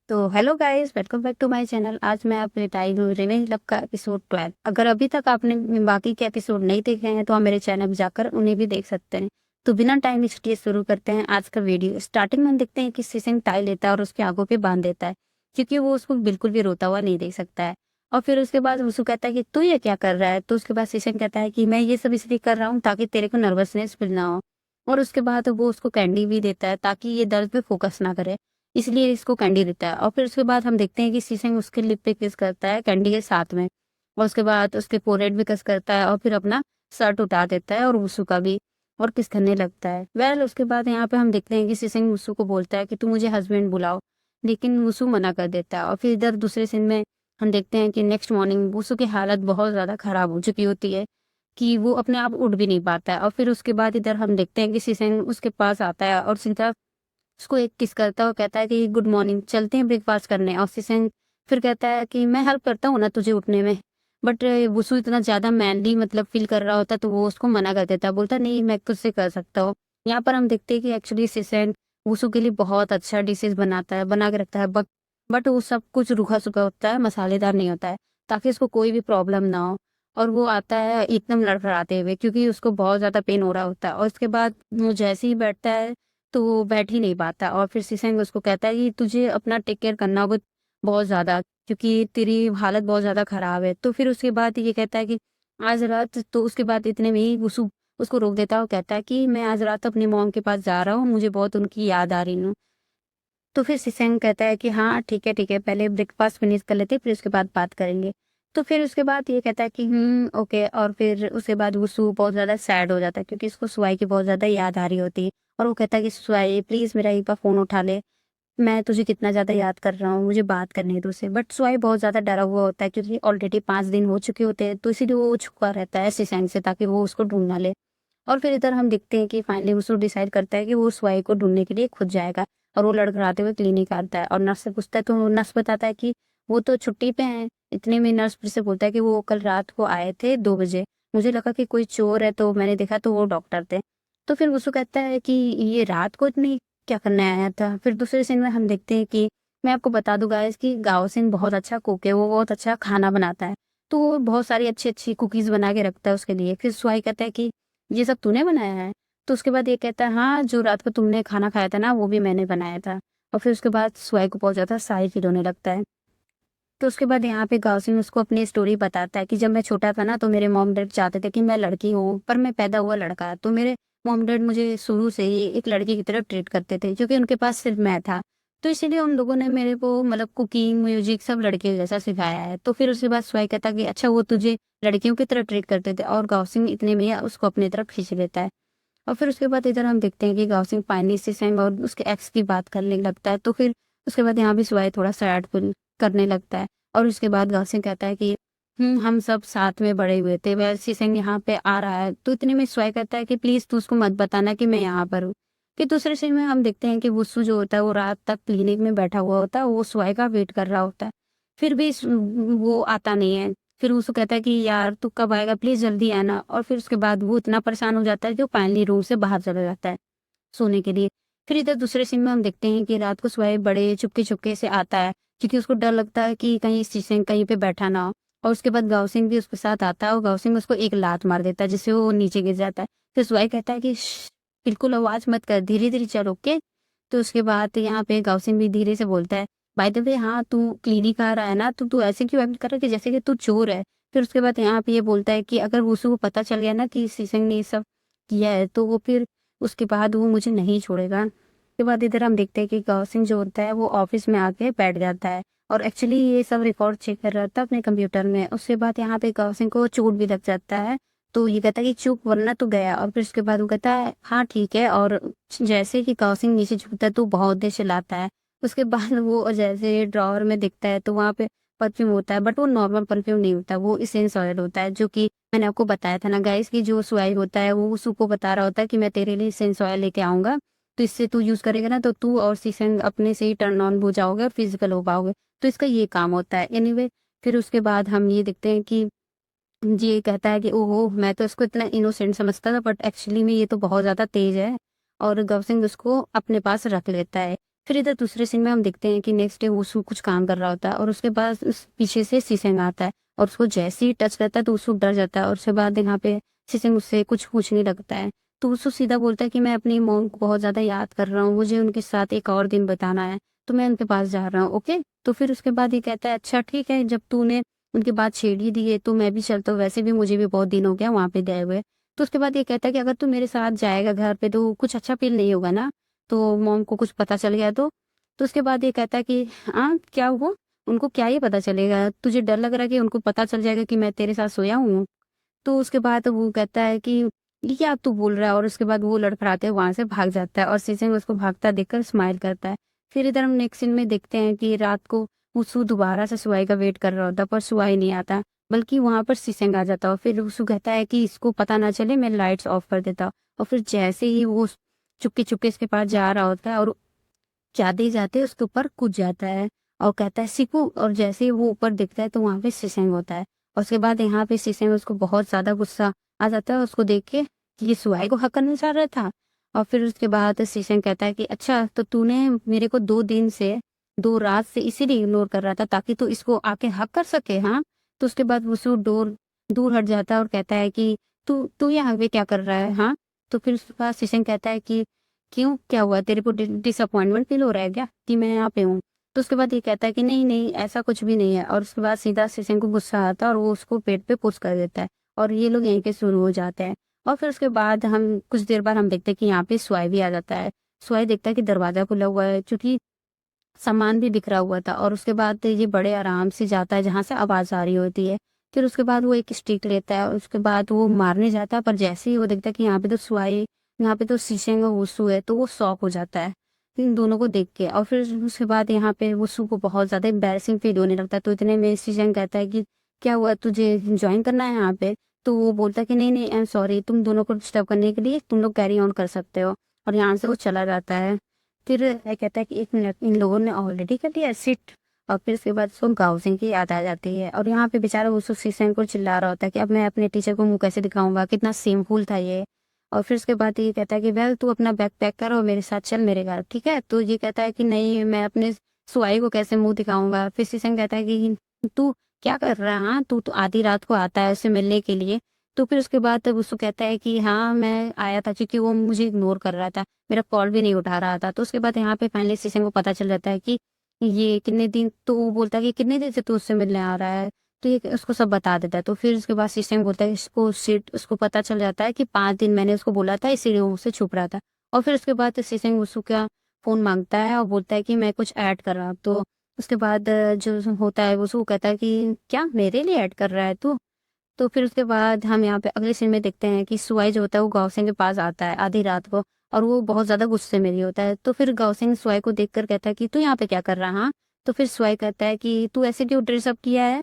तो hello guys, welcome back to my channel. आज मैं आप लेटाई हूँ रिवेंज लव का एपिसोड 12। अगर अभी तक आपने बाकी के एपिसोड नहीं देखे हैं तो आप मेरे चैनल पर जाकर उन्हें भी देख सकते हैं। तो बिना टाइम वेस्ट किए शुरू करते हैं आज का वीडियो। स्टार्टिंग में हम देखते हैं कि सिसिंग टाई लेता है और उसके आंखों पे बांध देता है, क्योंकि वो उसको बिल्कुल भी रोता हुआ नहीं देख सकता है। और फिर उसके बाद उसको कहता है कि तू ये क्या कर रहा है। तो उसके बाद सिसिंग कहता है कि मैं ये सब इसलिए कर रहा हूँ ताकि तेरे को नर्वसनेस फील ना हो। और उसके बाद वो उसको कैंडी भी देता है ताकि ये दर्द पे फोकस ना करे, इसलिए इसको कैंडी देता है। और फिर उसके बाद हम देखते हैं कि सीसेंग उसके लिप पे किस करता है कैंडी के साथ में, और उसके बाद उसके फोrehead भी किस करता है और फिर अपना शर्ट उतार देता है और वुसु का भी, और किस करने लगता है। उसके बाद यहाँ पे हम देखते हैं कि सीसेंग वुसु को बोलता है कि तू मुझे हस्बैंड बुलाओ, लेकिन वुसु मना कर देता है। और फिर इधर दूसरे सीन में हम देखते हैं कि नेक्स्ट मॉर्निंग वुसु की हालत बहुत ज्यादा खराब हो चुकी होती है कि वो अपने आप उठ भी नहीं पाता है। और फिर उसके बाद इधर हम देखते हैं कि सीसेंग उसके पास आता है और सीधा उसको एक किस करता है और कहता है कि गुड मॉर्निंग, चलते हैं ब्रेकफास्ट करने। और सिसेंग फिर कहता है कि मैं हेल्प करता हूँ ना तुझे उठने में। बट वुसु इतना ज्यादा मैनली मतलब फील कर रहा होता है, तो वो उसको मना कर देता है, बोलता नहीं मैं खुद से कर सकता हूँ। यहाँ पर हम देखते हैं कि एक्चुअली सिसेंग वुसु के लिए बहुत अच्छा डिशेस बनाता है, बना के रखता है। बट वो सब कुछ रूखा सूखा होता है, मसालेदार नहीं होता है, ताकि उसको कोई भी प्रॉब्लम ना हो। और वो आता है एकदम लड़खड़ाते हुए, क्योंकि उसको बहुत ज्यादा पेन हो रहा होता है। और उसके बाद वो जैसे ही बैठता है तो वो बैठ ही नहीं पाता। और फिर सिसेंग उसको कहता है कि तुझे अपना टेक केयर करना होगा बहुत ज्यादा, क्योंकि तेरी हालत बहुत ज्यादा खराब है। तो फिर उसके बाद ये कहता है कि आज रात, तो उसके बाद इतने में ही उसको रोक देता है और कहता है कि मैं आज रात अपनी मॉम के पास जा रहा हूँ, मुझे बहुत उनकी याद आ रही है। तो फिर सिसेंग कहता है कि हाँ ठीक है ठीक है, पहले ब्रेकफास्ट फिनिश कर लेते फिर उसके बाद बात करेंगे। तो फिर उसके बाद ये कहता है कि ओके। और फिर उसके बाद वुसु बहुत ज्यादा सैड हो जाता है, क्योंकि इसको सुआई की बहुत ज्यादा याद आ रही होती है। और वो कहता है कि सुआई प्लीज मेरा एक बार फोन उठा ले, मैं तुझे कितना ज्यादा याद कर रहा हूँ, मुझे बात करनी है तुझसे। बट सुआई बहुत ज्यादा डरा हुआ होता है, क्योंकि ऑलरेडी 5 दिन हो चुके होते हैं, तो इसीलिए वो छुपा रहता है सिसेंग से ताकि वो उसको ढूंढ ना ले। और फिर इधर हम देखते हैं कि फाइनली उसको डिसाइड करता है कि वो स्वाई को ढूंढने के लिए खुद जाएगा। और वो लड़खड़ाते हुए क्लिनिक आता है और नर्स से पूछता है, तो नर्स बताता है कि वो तो छुट्टी पे हैं। इतने में नर्स फिर से बोलता है कि वो कल रात को आए थे 2 बजे, मुझे लगा कि कोई चोर है तो मैंने देखा तो वो डॉक्टर थे। तो फिर उसको कहता है कि ये रात को इतनी क्या करने आया था। फिर दूसरे सीन में हम देखते हैं कि मैं आपको बता दूं गाइस कि गाओ सिंह बहुत अच्छा कुक है, वो बहुत अच्छा खाना बनाता है। तो वो बहुत सारी अच्छी अच्छी कुकीज बना के रखता है उसके लिए। फिर स्वाई कहता है कि ये सब तूने बनाया है। तो उसके बाद ये कहता है हाँ, जो रात को तुमने खाना खाया था ना वो भी मैंने बनाया था। और फिर उसके बाद स्वाई को बहुत ज्यादा शाय फील होने लगता है। तो उसके बाद यहाँ पे गाउसिन उसको अपनी स्टोरी बताता है कि जब मैं छोटा था ना तो मेरे मॉम डैड चाहते थे कि मैं लड़की हूँ, पर मैं पैदा हुआ लड़का। तो मेरे मॉम डैड मुझे शुरू से ही एक लड़की की तरह ट्रीट करते थे, क्योंकि उनके पास सिर्फ मैं था। तो इसीलिए उन लोगों ने मेरे को मतलब कुकिंग म्यूजिक सब लड़के जैसा सिखाया है। तो फिर उसके बाद स्वाई कहता कि अच्छा वो तुझे लड़कियों की तरह ट्रीट करते थे, और गाउसिन इतने में उसको अपनी तरफ खींच लेता है। और फिर उसके बाद इधर हम देखते हैं कि गाउसिंग फाइनली से सेंग और उसके एक्स की बात करने लगता है। तो फिर उसके बाद यहाँ भी सुहाय थोड़ा सैड फील करने लगता है। और उसके बाद गाउसिंग कहता है कि हम सब साथ में बड़े हुए थे, वह सिसेंग यहाँ पे आ रहा है। तो इतने में सुहाय कहता है कि प्लीज तू उसको मत बताना कि मैं यहाँ पर हूँ। कि दूसरे सीन में हम देखते हैं कि वुसु जो होता है वो रात तक क्लिनिक में बैठा हुआ होता है, वो सुहाय का वेट कर रहा होता है। फिर भी वो आता नहीं है। फिर उसको कहता है कि यार तू कब आएगा, प्लीज जल्दी आना। और फिर उसके बाद वो इतना परेशान हो जाता है कि वो फाइनली रूम से बाहर चला जाता है सोने के लिए। फिर इधर दूसरे सीन में हम देखते हैं कि रात को सुबह बड़े चुपके चुपके से आता है, क्योंकि उसको डर लगता है कि कहीं स्टेशन कहीं पे बैठा ना हो। और उसके बाद गाउसिंग भी उसके साथ आता है और गाउसिंग उसको एक लात मार देता है, जिससे वो नीचे गिर जाता है। फिर सुबह कहता है कि "श्श, बिल्कुल आवाज मत कर, धीरे धीरे चल, ओके"। तो उसके बाद यहाँ पे गाउसिंग भी धीरे से बोलता है, बाय द वे हाँ तू क्लिनिक आ रहा है ना, तो तू ऐसे क्यों एक्ट कर रहा है कि जैसे कि तू चोर है। फिर उसके बाद यहाँ पे ये बोलता है कि अगर वुसु को पता चल गया ना कि सिसेंग ने ये सब किया है, तो वो फिर उसके बाद वो मुझे नहीं छोड़ेगा। उसके बाद इधर हम देखते हैं कि गौसिंग जो होता है वो ऑफिस में आके बैठ जाता है, और एक्चुअली ये सब रिकॉर्ड चेक कर रहा था अपने कंप्यूटर में। उसके बाद यहाँ पे गौसिंग को चोट भी लग जाता है। तो ये कहता है कि चुप वरना तो गया। और फिर उसके बाद वो कहता है हाँ ठीक है। और जैसे कि गौसिंग नीचे झुकता है तो बहुत देर चिल्लाता है। उसके बाद वो जैसे ड्रॉअर में दिखता है तो वहाँ पे परफ्यूम होता है, बट वो नॉर्मल परफ्यूम नहीं होता, वो इसेंस ऑयल होता है। जो कि मैंने आपको बताया था ना गाइस कि जो सुआई होता है वो उसू को बता रहा होता है कि मैं तेरे लिए इसेंस ऑयल लेके आऊंगा, तो इससे तू यूज करेगा ना तो तू और सीसेंग अपने से ही टर्न ऑन हो जाओगे और फिजिकल हो पाओगे। तो इसका ये काम होता है एनीवे। फिर उसके बाद हम ये देखते हैं कि ये कहता है कि ओहो मैं तो इसको इतना इनोसेंट समझता था, बट एक्चुअली में ये तो बहुत ज्यादा तेज है। और गौसिंग उसको अपने पास रख लेता है। फिर इधर दूसरे सीन में हम देखते हैं कि नेक्स्ट डे वसु कुछ काम कर रहा होता है और उसके बाद उस पीछे से सीसेंग आता है और उसको जैसे ही टच करता है तो वसु डर जाता है और उसके बाद यहाँ पे सीसेंग उससे कुछ पूछने लगता है। तो वसु सीधा बोलता है कि मैं अपनी मॉम को बहुत ज्यादा याद कर रहा हूँ, मुझे उनके साथ एक और दिन बिताना है, तो मैं उनके पास जा रहा हूँ। ओके, तो फिर उसके बाद ये कहता है अच्छा ठीक है, जब तूने उनके बाद छेड़ ही दी है तो मैं भी चलता हूँ, वैसे भी मुझे भी बहुत दिन हो गया वहां पे गए हुए। तो उसके बाद ये कहता है कि अगर तू मेरे साथ जाएगा घर पे तो कुछ अच्छा फील नहीं होगा ना, तो मॉम को कुछ पता चल गया तो उसके बाद ये कहता है कि हाँ क्या हुआ, उनको क्या ये पता चलेगा, तुझे डर लग रहा है कि उनको पता चल जाएगा कि मैं तेरे साथ सोया हूँ। तो उसके बाद वो कहता है कि ये क्या तू बोल रहा है, और उसके बाद वो लड़खड़ाते वहां से भाग जाता है और शीशे में उसको भागता देखकर स्माइल करता है। फिर इधर हम नेक्स्ट सीन में देखते हैं कि रात को उसू दोबारा से सुहाई का वेट कर रहा होता है पर सुहाई नहीं आता, बल्कि वहां पर शीशेंग आ जाता है। फिर उसू कहता है कि इसको पता ना चले, मैं लाइट्स ऑफ कर देता हूँ। और फिर जैसे ही वो चुपके चुपके इसके पास जा रहा होता है और जाते ही जाते उसके ऊपर कूद जाता है और कहता है सीपू, और जैसे ही वो ऊपर दिखता है तो वहां पे शीशेंग होता है। और उसके बाद यहाँ पे शीशेंग उसको बहुत ज्यादा गुस्सा आ जाता है उसको देख के कि ये सुहाई को हक करना चाह रहा था। और फिर उसके बाद शीशेंग कहता है कि अच्छा तो तूने मेरे को 2 दिन से 2 रात से इसीलिए इग्नोर कर रहा था ताकि तू इसको आके हक कर सके, हाँ। तो उसके बाद वो दूर दूर हट जाता है और कहता है कि तू तू यहाँ पे क्या कर रहा है, हाँ। तो फिर उसके बाद शीशेंग कहता है कि क्यों, क्या हुआ, तेरे को डिसअपॉइंटमेंट फील हो रहा है क्या कि मैं यहाँ पे हूँ। तो उसके बाद ये कहता है कि नहीं नहीं ऐसा कुछ भी नहीं है। और उसके बाद सीधा शीशेंग को गुस्सा आता है और वो उसको पेट पे पुश कर देता है और ये लोग यहीं पे शुरू हो जाते हैं। और फिर उसके बाद हम कुछ देर बाद हम देखते हैं कि यहाँ पे स्वाई भी आ जाता है। स्वाई देखता है कि दरवाजा खुला हुआ है क्योंकि सामान भी बिखरा हुआ था, और उसके बाद ये बड़े आराम से जाता है जहां से आवाज आ रही होती है। फिर उसके बाद वो एक स्टिक लेता है और उसके बाद वो मारने जाता है, पर जैसे ही वो देखता है कि यहाँ पे तो सुहाई, यहाँ पे तो शीशे में वसु है, तो वो शॉक हो जाता है इन दोनों को देख के। और फिर उसके बाद यहाँ पे वसु को बहुत ज्यादा एम्बैरेसिंग फील होने लगता है। तो इतने में शीशंग कहता है कि क्या हुआ, तुझे ज्वाइन करना है यहाँ पे। तो वो बोलता है कि नहीं नहीं आई एम सॉरी, तुम दोनों को डिस्टर्ब करने के लिए तुम लोग कैरी ऑन कर सकते हो। और यहाँ से वो चला जाता है। फिर ये कहता है कि 1 मिनट, इन लोगों ने ऑलरेडी कर लिया सिट। और फिर उसके बाद उसको गाँव सिंह की याद आ जाती है और यहाँ पे बेचारा उस शीशे को चिल्ला रहा होता है कि अब मैं अपने टीचर को मुंह कैसे दिखाऊंगा, कितना सेमफुल था ये। और फिर उसके बाद ये कहता है कि वेल तू अपना बैग पैक कर और मेरे साथ चल मेरे घर, ठीक है। तो ये कहता है कि नहीं मैं अपने सुहाई को कैसे मुंह दिखाऊंगा। फिर शीशंग कहता है कि तू क्या कर रहा है, हाँ तू तो आधी रात को आता है उससे मिलने के लिए। तो फिर उसके बाद तब उसको कहता है कि हाँ मैं आया था क्योंकि वो मुझे इग्नोर कर रहा था, मेरा कॉल भी नहीं उठा रहा था। तो उसके बाद यहाँ पे फाइनली शीशंग को पता चल जाता है कि ये कितने दिन, तो वो बोलता है कि कितने दिन से तू उससे मिलने आ रहा है। तो ये उसको सब बता देता है। तो फिर उसके बाद शीशंग बोलता है इसको सीट, उसको पता चल जाता है कि 5 दिन मैंने उसको बोला था इसीलिए वो उससे छुप रहा था। और फिर उसके बाद शीशंग उसको का फोन मांगता है और बोलता है कि मैं कुछ ऐड कर रहा हूँ। तो उसके बाद जो होता है वो उसको कहता है कि क्या मेरे लिए ऐड कर रहा है तू। तो फिर उसके बाद हम यहाँ पे अगले सीन में देखते हैं कि सुहाई जो होता है वो गौसिंग के पास आता है आधी रात को और वो बहुत ज्यादा गुस्से में भी होता है। तो फिर गौसिंग सुहाई को देखकर कहता है कि तू यहाँ पे क्या कर रहा है, हाँ। तो फिर सुहाई कहता है कि तू ऐसे क्यों ड्रेसअप किया है,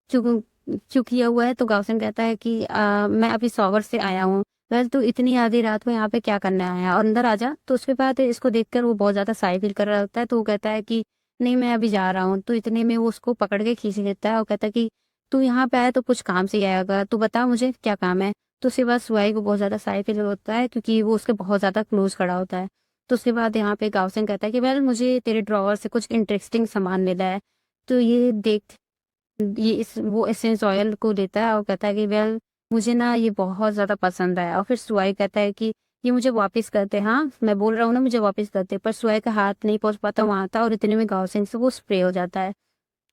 क्यों क्यों किया हुआ है। तो गौसिंग कहता है कि मैं अभी शॉवर से आया हूँ, वैसे तू इतनी आधी रात को यहाँ पे क्या करने आया, और अंदर आ जा। तो उसके बाद इसको देखकर वो बहुत ज्यादा साई फील कर रहा होता है। तो वो कहता है कि नहीं मैं अभी जा रहा हूँ। तो इतने में वो उसको पकड़ के खींच लेता है और कहता है कि तू यहाँ पे आया तो कुछ काम से ही आया होगा, तू बता मुझे क्या काम है। तो उसके बाद सुहाई को बहुत ज्यादा साई फील होता है क्योंकि वो उसके बहुत ज्यादा क्लोज खड़ा होता है। तो उसके बाद यहाँ पे गावसिंग कहता है कि वेल मुझे तेरे ड्रॉवर से कुछ इंटरेस्टिंग सामान मिला है, तो ये देख। ये इस वो एसेंस ऑयल को लेता है और कहता है कि वेल मुझे ना ये बहुत ज्यादा पसंद आया। और फिर सुहाई कहता है कि ये मुझे वापस करते, हाँ मैं बोल रहा हूँ ना मुझे वापस करते, पर सुहाई का हाथ नहीं पहुंच पाता वहां था और इतने में गावसिंग से वो स्प्रे हो जाता है।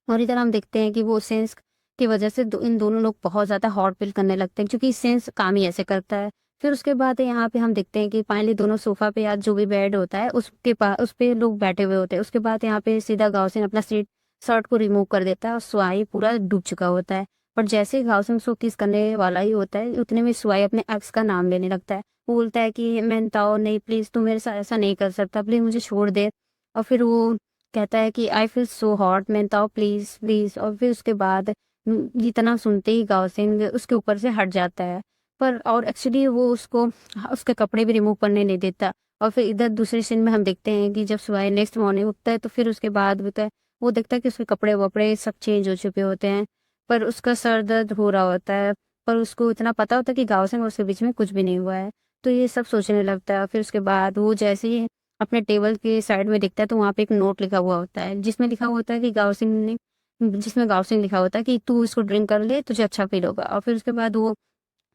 और इधर हम देखते हैं कि वो सेंस की वजह से इन दोनों लोग बहुत ज्यादा हॉट फील करने लगते हैं क्योंकि सेंस काम ही ऐसे करता है। फिर उसके बाद यहाँ पे हम देखते हैं कि फाइनली दोनों सोफा पे या जो भी बेड होता है उसके पास उस पे लोग बैठे हुए होते हैं। उसके बाद यहाँ पे सीधा गाउसिन अपना सीट शर्ट को रिमूव कर देता है और सुहाई पूरा डूब चुका होता है। पर जैसे ही गाउसिन उसको किस करने वाला ही होता है उतने में सुहाई अपने एक्स का नाम लेने लगता है। वो बोलता है कि मैं ताओ नहीं, प्लीज तू मेरे साथ ऐसा नहीं कर सकता, प्लीज मुझे छोड़ दे। और फिर वो कहता है कि आई फील सो हॉट मैंताओ प्लीज प्लीज। और फिर उसके बाद इतना सुनते ही गाओसिंग उसके ऊपर से हट जाता है। पर और एक्चुअली वो उसको उसके कपड़े भी रिमूव करने नहीं देता। और फिर इधर दूसरे सीन में हम देखते हैं कि जब सुबह नेक्स्ट मॉर्निंग उठता है तो फिर उसके बाद होता है वो देखता है कि उसके कपड़े वपड़े सब चेंज हो चुके होते हैं, पर उसका सर दर्द हो रहा होता है। पर उसको इतना पता होता है कि गाओसिंग और उसके बीच में कुछ भी नहीं हुआ है। तो ये सब सोचने लगता है। फिर उसके बाद वो जैसे ही अपने टेबल के साइड में देखता है तो वहाँ पे एक नोट लिखा हुआ होता है, जिसमें लिखा हुआ होता है कि गाँव सिंह ने जिसमें गाँव सिंह लिखा होता है कि तू इसको ड्रिंक कर ले, तुझे अच्छा फ़ील होगा। और फिर उसके बाद वो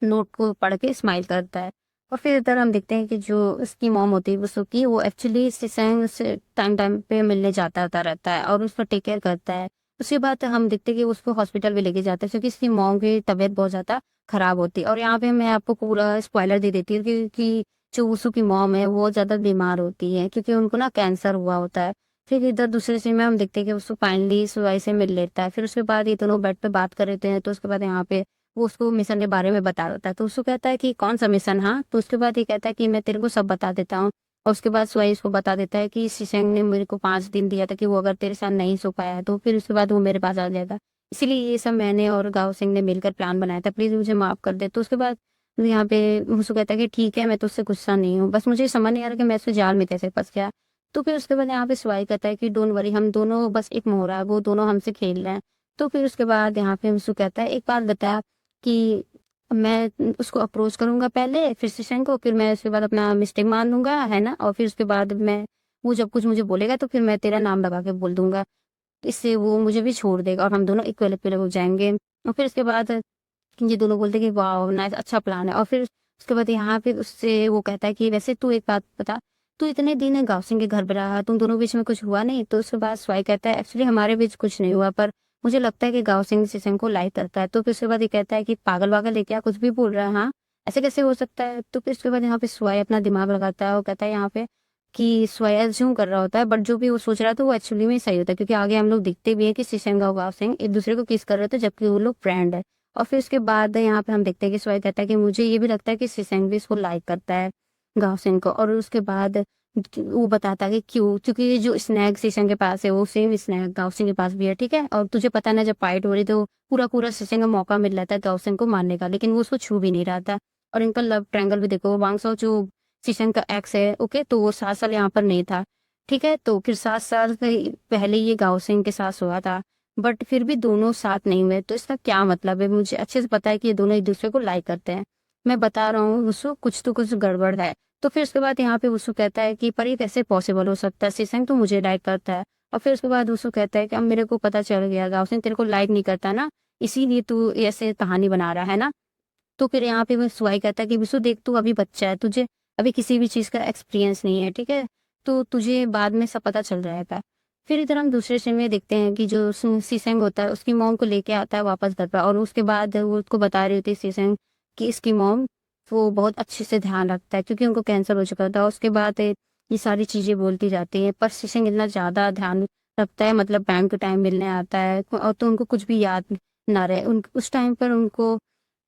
नोट को पढ़ के स्माइल करता है। और फिर इधर हम देखते हैं कि जो उसकी मॉम होती है वसुकी, वो एक्चुअली सिसेंग से टाइम टाइम पे मिलने जाता आता रहता है और उसको टेक केयर करता है। उसके बाद हम देखते हैं कि उसको हॉस्पिटल भी लेके जाते हैं क्योंकि इसकी मॉम की तबीयत बहुत ज़्यादा खराब होती है। और यहाँ पे मैं आपको पूरा स्पॉइलर दे देती हूँ कि जो उसू की मॉम है वो ज़्यादा बीमार होती है क्योंकि उनको ना कैंसर हुआ होता है। फिर इधर दूसरे सीन में हम देखते हैं कि उसको फाइनली सुवाई से मिल लेता है। फिर उसके बाद ये दोनों बेड पे बात कर रहे हैं तो उसके बाद यहाँ पे वो उसको मिशन के बारे में बता देता है। तो उसको कहता है कि कौन सा मिशन? हाँ। तो उसके बाद ये कहता है कि मैं तेरे को सब बता देता हूँ। और उसके बाद सुहाई इसको बता देता है कि शीशेंग ने मेरे को 5 दिन दिया था कि वो अगर तेरे साथ नहीं सो पाया तो फिर उसके बाद वो मेरे पास आ जाएगा। इसीलिए ये सब मैंने और गाँव सिंह ने मिलकर प्लान बनाया था, प्लीज मुझे माफ कर दे। तो उसके बाद यहाँ पे उसको कहता है कि ठीक है, मैं तुझसे गुस्सा नहीं हूँ, बस मुझे समझ नहीं आ रहा कि मैं इस जाल में कैसे फंस गया। तो फिर उसके बाद यहाँ पे सुहाई कहता है कि डोंट वरी, हम दोनों बस एक मोहरा है, वो दोनों हमसे खेल रहे हैं। तो फिर उसके बाद यहाँ पे उसको कहता है एक बात बता कि मैं उसको अप्रोच करूँगा पहले, फिर सेशन को, फिर मैं उसके बाद अपना मिस्टेक मान लूँगा, है ना? और फिर उसके बाद मैं वो जब कुछ मुझे बोलेगा तो फिर मैं तेरा नाम लगा के बोल दूँगा। इससे वो मुझे भी छोड़ देगा और हम दोनों इक्वल हो जाएँगे। और फिर उसके बाद ये दोनों बोलते हैं कि वाओ! नाइस, अच्छा प्लान है। और फिर उसके बाद यहाँ पे उससे वो कहता है कि वैसे तू एक बात बता, तू इतने दिन गाँव सिंह के घर पे रहा, तुम दोनों बीच में कुछ हुआ नहीं? तो उसके बाद स्वाई कहता है एक्चुअली हमारे बीच कुछ नहीं हुआ, पर मुझे लगता है कि गाँव सिंह सिंह को लाइक करता है। तो फिर उसके बाद ये कहता है कि पागल-वागल है क्या? कुछ भी बोल रहा है, हाँ? ऐसे कैसे हो सकता है? तो फिर उसके बाद यहाँ पे स्वाई अपना दिमाग लगाता है और कहता है यहाँ पे कि स्वाई अज़्यूम कर रहा होता है, बट जो भी वो सोच रहा था वो एक्चुअली में सही होता है क्योंकि आगे हम लोग देखते भी हैं कि सिंह और गाँव सिंह एक दूसरे को किस कर रहे थे जबकि वो लोग फ्रेंड है। और फिर उसके बाद यहाँ पे हम देखते हैं कि स्वाई कहता है कि मुझे ये भी लगता है कि सिसेंग भी इसको लाइक करता है, गाँव सिंह को। और उसके बाद वो बताता है कि क्यों, क्योंकि ये जो स्नैक सिसेंग के पास है वो सेम स्नैक गाँव सिंह के पास भी है, ठीक है? और तुझे पता है ना, जब फाइट हो रही तो पूरा सिसेंग को मौका मिल रहा था गाँव सिंह को मारने का, लेकिन वो उसको छू भी नहीं रहा था। और इनका लव ट्रायंगल भी देखो, वांगसो जो सिसेंग का एक्स है, ओके, तो वो 7 साल यहाँ पर नहीं था, ठीक है? तो फिर 7 साल पहले ये गाँव सिंह के साथ हुआ था, बट फिर भी दोनों साथ नहीं हुए, तो इसका क्या मतलब है? मुझे अच्छे से पता है कि ये दोनों एक दूसरे को लाइक करते हैं। मैं बता रहा हूँ उसको कुछ तो कुछ गड़बड़ है। तो फिर उसके बाद यहाँ पे उसको कहता है कि पर ये कैसे पॉसिबल हो सकता है? सिसेंग तो मुझे लाइक करता है। और फिर उसके बाद उसको कहता है कि अब मेरे को पता चल गया गाँव सिंह तेरे को लाइक नहीं करता ना, इसीलिए तू ऐसे कहानी बना रहा है ना? तो फिर यहाँ पे वो सुहाई कहता है कि विशु देख, तू अभी बच्चा है, तुझे अभी किसी भी चीज़ का एक्सपीरियंस नहीं है, ठीक है? तो तुझे बाद में सब पता चल जाएगा। फिर इधर हम दूसरे सीन में देखते हैं कि जो सीसेंग होता है उसकी मॉम को लेके आता है वापस घर पर और उसके बाद वो उसको बता रही होती है सीसेंग कि इसकी मॉम वो बहुत अच्छे से ध्यान रखता है क्योंकि उनको कैंसर हो चुका था। उसके बाद ये सारी चीज़ें बोलती जाती हैं, पर सीसेंग इतना ज़्यादा ध्यान रखता है, मतलब बैंक के टाइम मिलने आता है और तो उनको कुछ भी याद ना रहे। उन उस टाइम पर उनको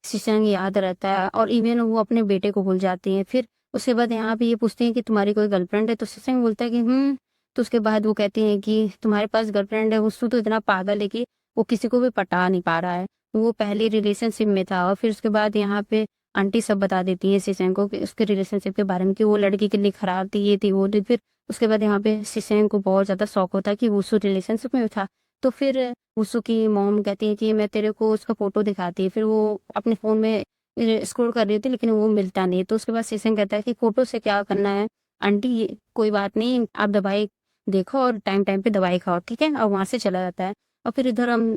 शीशंग याद रहता है और इवन वो अपने बेटे को भूल जाती हैं। फिर उसके बाद यहाँ पे ये पूछती हैं कि तुम्हारी कोई गर्लफ्रेंड है? तो शीशंग बोलता है कि तो उसके बाद वो कहती हैं कि तुम्हारे पास गर्लफ्रेंड है? उसको तो इतना पागल है कि वो किसी को भी पटा नहीं पा रहा है, वो पहले रिलेशनशिप में था। और फिर उसके बाद यहाँ पे आंटी सब बता देती है शीशंग को कि उसके रिलेशनशिप के बारे में कि वो लड़की के लिए खराब थी, ये थी वो थी। फिर उसके बाद यहाँ पे शीशंग को बहुत ज्यादा शौक होता है कि वो उसको रिलेशनशिप में था। तो फिर उसू की मॉम कहती है कि मैं तेरे को उसका फोटो दिखाती है। फिर वो अपने फोन में स्क्रॉल कर रही होती लेकिन वो मिलता नहीं। तो उसके बाद शीशंग कहता है कि फोटो से क्या करना है आंटी, कोई बात नहीं, आप दवाई देखो और टाइम टाइम पे दवाई खाओ, ठीक है? और वहां से चला जाता है। और फिर इधर हम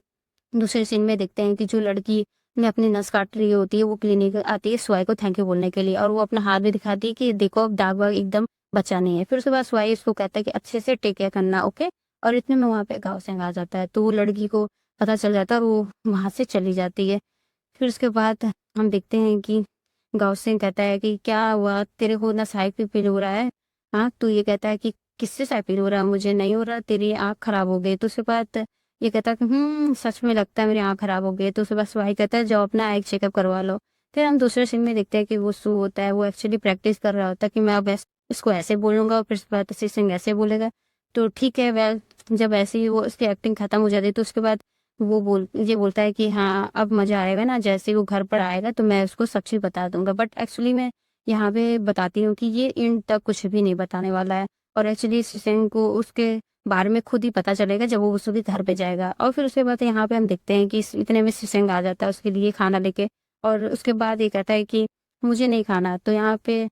दूसरे सीन में देखते हैं कि जो लड़की ने अपनी नस काट रही होती है वो क्लिनिक आती है स्वाई को थैंक यू बोलने के लिए और वो अपना हाथ भी दिखाती है कि देखो अब दाग वाग एकदम बचा नहीं है। फिर उसके बाद स्वाई इसको कहता है कि अच्छे से टेक केयर करना, ओके? और इतने में वहाँ पे गाँव सिंह आ जाता है तो वो लड़की को पता चल जाता है और वो वहां से चली जाती है। फिर उसके बाद हम देखते हैं कि गाँव सिंह कहता है कि क्या हुआ, तेरे को ना साइड पे फील हो रहा है? हाँ, तो ये कहता है कि किससे साइड फील हो रहा है? मुझे नहीं हो रहा, तेरी आँख खराब हो गई। तो उसके बाद ये कहता है कि सच में लगता है मेरी आँख खराब हो गई है। तो उसके बाद सुहाई कहता है जाओ अपना आँख चेकअप करवा लो। फिर हम दूसरे सीन में देखते हैं कि वो सू होता है, वो एक्चुअली प्रैक्टिस कर रहा होता है कि मैं अब इसको ऐसे बोलूंगा और फिर उसके बाद सिंह ऐसे बोलेगा। तो ठीक है, वेल, जब ऐसे ही वो उसकी एक्टिंग खत्म हो जाती है तो उसके बाद वो ये बोलता है कि हाँ अब मजा आएगा ना, जैसे ही वो घर पर आएगा तो मैं उसको सब चीज बता दूंगा। बट एक्चुअली मैं यहाँ पे बताती हूँ कि ये इन तक कुछ भी नहीं बताने वाला है और एक्चुअली सिंह को उसके बारे में खुद ही पता चलेगा जब वो उसके घर पे जाएगा। और फिर उसके बाद यहाँ पे हम देखते हैं कि इतने में सिंह आ जाता है उसके लिए खाना लेके और उसके बाद ये कहता है कि मुझे नहीं खाना। तो यहाँ पे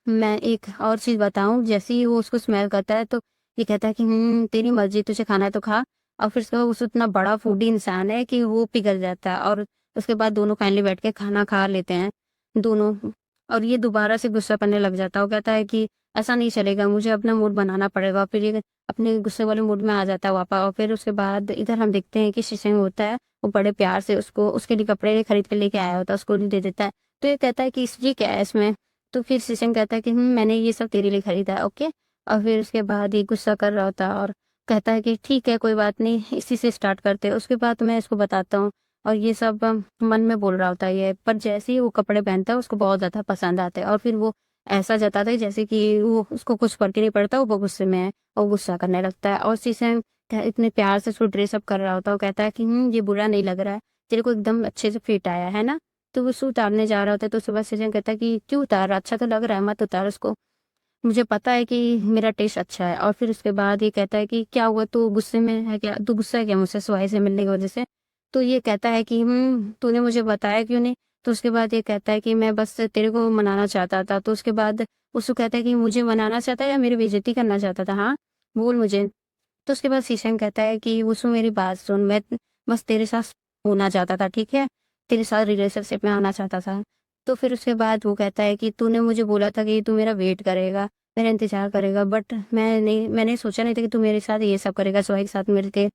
मैं एक और चीज़ बताऊँ, जैसे ही वो उसको स्मेल करता है तो ये कहता है कि तेरी मर्ज़ी, तुझे खाना है तो खा। और फिर उसके बाद वो इतना बड़ा फूडी इंसान है कि वो पिघल जाता है, और उसके बाद दोनों फाइनली बैठ के खाना खा लेते हैं, दोनों। और ये दोबारा से गुस्सा करने लग जाता है, वो कहता है कि ऐसा नहीं चलेगा, मुझे अपना मूड बनाना पड़ेगा। फिर ये अपने गुस्से वाले मूड में आ जाता है वापस, और फिर उसके बाद इधर हम देखते हैं कि शीशंग होता है, वो बड़े प्यार से उसको उसके लिए कपड़े खरीद के लेके आया होता है, उसको दे देता है। तो ये कहता है कि इस ये क्या है इसमें? तो फिर शीशंग कहता है कि मैंने ये सब तेरे लिए खरीदा है, ओके। और फिर उसके बाद ये गुस्सा कर रहा होता है और कहता है कि ठीक है, कोई बात नहीं, इसी से स्टार्ट करते हैं। उसके बाद मैं इसको बताता हूँ। और ये सब मन में बोल रहा होता है ये, पर जैसे ही वो कपड़े पहनता है उसको बहुत ज़्यादा पसंद आते हैं, और फिर वो ऐसा जताता है जैसे कि वो उसको कुछ फर्क ही नहीं पड़ता, वो गुस्से में है और गुस्सा करने लगता है। और शीशंग इतने प्यार से उसको ड्रेसअप कर रहा होता है, वो कहता है कि ये बुरा नहीं लग रहा है, तेरे को एकदम अच्छे से फिट आया है ना। तो वो शू उतारने जा रहा होता है, तो सुबह शीशंग कहता है कि क्यों उतार रहा, अच्छा तो लग रहा है, मत उतार उसको, मुझे पता है कि मेरा टेस्ट अच्छा है। और फिर उसके बाद ये कहता है कि क्या हुआ, तू गुस्से में है क्या, तू गुस्सा है क्या मुझसे सुहाई से मिलने की वजह से? तो ये कहता है कि तूने मुझे बताया क्यों नहीं? तो उसके बाद ये कहता है कि मैं बस तेरे को मनाना चाहता था। तो उसके बाद उसको कहता है कि मुझे मनाना चाहता है या मेरी बेइज्जती करना चाहता था, हाँ बोल मुझे। तो उसके बाद शीशम कहता है कि वो मेरी बात सुन, मैं बस तेरे साथ होना चाहता था, ठीक है, तेरे साथ रिलेशनशिप में आना चाहता था। तो फिर उसके बाद वो कहता है कि तूने मुझे बोला था कि तू मेरा वेट करेगा, मेरा इंतजार करेगा, बट मैंने सोचा नहीं था कि तू मेरे साथ ये सब करेगा, सोहे के साथ मिलके।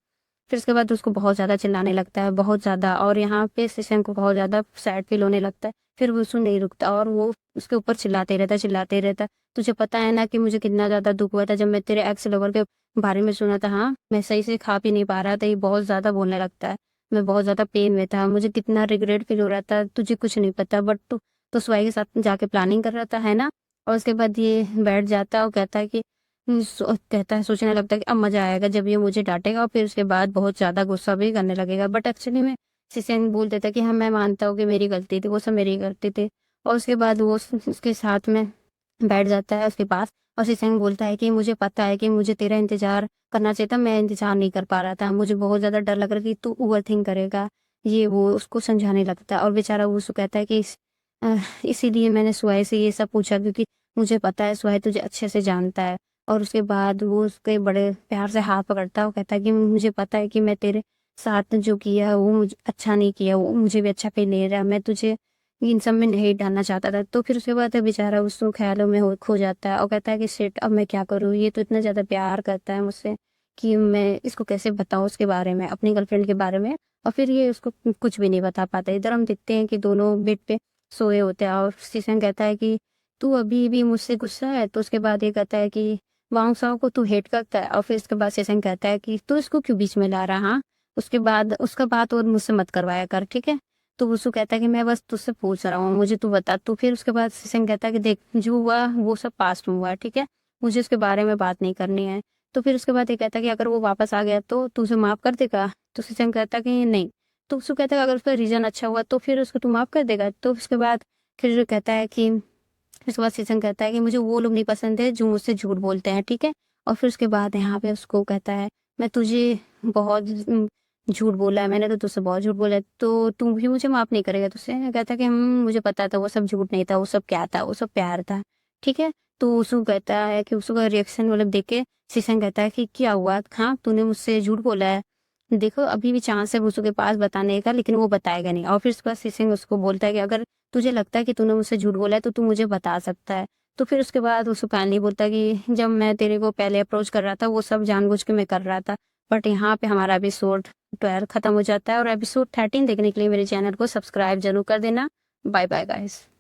फिर उसके बाद उसको बहुत ज़्यादा चिल्लाने लगता है, बहुत ज़्यादा, और यहाँ पे शीशम को बहुत ज़्यादा सैड फील होने लगता है। फिर वो उसको नहीं रुकता और वो उसके ऊपर चिल्लाते रहता है। तुझे पता है ना कि मुझे कितना ज़्यादा दुख हुआ था जब मैं तेरे एक्स लवर के बारे में सुना था, हाँ मैं सही से खा पी नहीं पा रहा था, ये बहुत ज़्यादा बोलने लगता है। मैं बहुत ज़्यादा पेन में था, मुझे कितना रिग्रेट फील हो रहा था, तुझे कुछ नहीं पता, बट तू तो सुहाई के साथ जाके प्लानिंग कर रहा था, है ना। और उसके बाद ये बैठ जाता है और कहता है कि कहता है, सोचने लगता है कि अब मजा आएगा जब ये मुझे डांटेगा, और फिर उसके बाद बहुत ज्यादा गुस्सा भी करने लगेगा। बट एक्चुअली में शीशंग बोल देता है कि हाँ मैं मानता हूँ कि मेरी गलती थी, वो सब मेरी गलती थी। और उसके बाद वो उसके साथ में बैठ जाता है उसके पास, और शीशंग बोलता है कि मुझे पता है कि मुझे तेरा इंतजार करना चाहिए था, मैं इंतजार नहीं कर पा रहा था, मुझे बहुत ज्यादा डर लग रहा था कि तू ओवर थिंक करेगा, ये वो उसको समझाने लगता है। और बेचारा वो उसको कहता है कि इसीलिए मैंने सुहाई से ये सब पूछा, क्योंकि मुझे पता है सुहाई तुझे अच्छे से जानता है। और उसके बाद वो उसके बड़े प्यार से हाथ पकड़ता है, वो कहता है कि मुझे पता है कि मैं तेरे साथ जो किया वो मुझे अच्छा नहीं किया, वो मुझे भी अच्छा फील नहीं रहा, मैं तुझे इन सब में नहीं डालना चाहता था। तो फिर उसके बाद बेचारा उसको ख्यालों में खो जाता है और कहता है कि शिट, अब मैं क्या करूँ, ये तो इतना ज़्यादा प्यार करता है मुझसे कि मैं इसको कैसे बताऊँ उसके बारे में, अपनी गर्लफ्रेंड के बारे में। और फिर ये उसको कुछ भी नहीं बता पाता। इधर हम देखते हैं कि दोनों बेड पे सोए होते हैं, और शीशम कहता है कि तू अभी भी मुझसे गुस्सा है? तो उसके बाद ये कहता है कि वांग साओ को तू हेट करता है। और फिर उसके बाद शीशंग कहता है कि तू इसको क्यों बीच में ला रहा, हाँ उसके बाद उसका बात और मुझसे मत करवाया कर, ठीक है। तो उसको कहता है कि मैं बस तुझसे पूछ रहा हूँ, मुझे तू बता। तो फिर उसके बाद शीशंग कहता है कि देख, जो हुआ वो सब पास्ट में हुआ है, ठीक है, मुझे उसके बारे में बात नहीं करनी है। तो फिर उसके बाद ये कहता है कि अगर वो वापस आ गया तो तू उसे माफ कर देगा? तो शीशंग कहता है कि नहीं। तो उसको कहता है अगर उसका रीजन अच्छा हुआ तो फिर उसको तू माफ कर देगा? तो उसके बाद फिर कहता है कि फिर उसके बाद शीशम कहता है कि मुझे वो लोग नहीं पसंद है जो मुझसे झूठ बोलते हैं, ठीक है। और फिर उसके बाद यहाँ पे उसको कहता है, मैं तुझे बहुत झूठ बोला है, मैंने तो तुझसे बहुत झूठ बोला है, तो तू भी मुझे माफ नहीं करेगा तुझसे? कहता है कि मुझे पता था वो सब झूठ नहीं था, वो सब क्या था, वो सब प्यार था, ठीक है। तो उसको कहता है कि उसका रिएक्शन मतलब देख के शीशम कहता है कि क्या हुआ, हाँ तूने मुझसे झूठ बोला है, देखो अभी भी चांस है भूसू के पास बताने का, लेकिन वो बताएगा नहीं। और फिर उसके बाद शीशंग उसको बोलता है कि अगर तुझे लगता है कि तूने मुझसे झूठ बोला है तो तू मुझे बता सकता है। तो फिर उसके बाद उसको काइंडली बोलता है कि जब मैं तेरे को पहले अप्रोच कर रहा था वो सब जानबूझ के मैं कर रहा था। बट यहाँ पे हमारा एपिसोड 12 खत्म हो जाता है, और एपिसोड 13 देखने के लिए मेरे चैनल को सब्सक्राइब जरूर कर देना। Bye bye guys.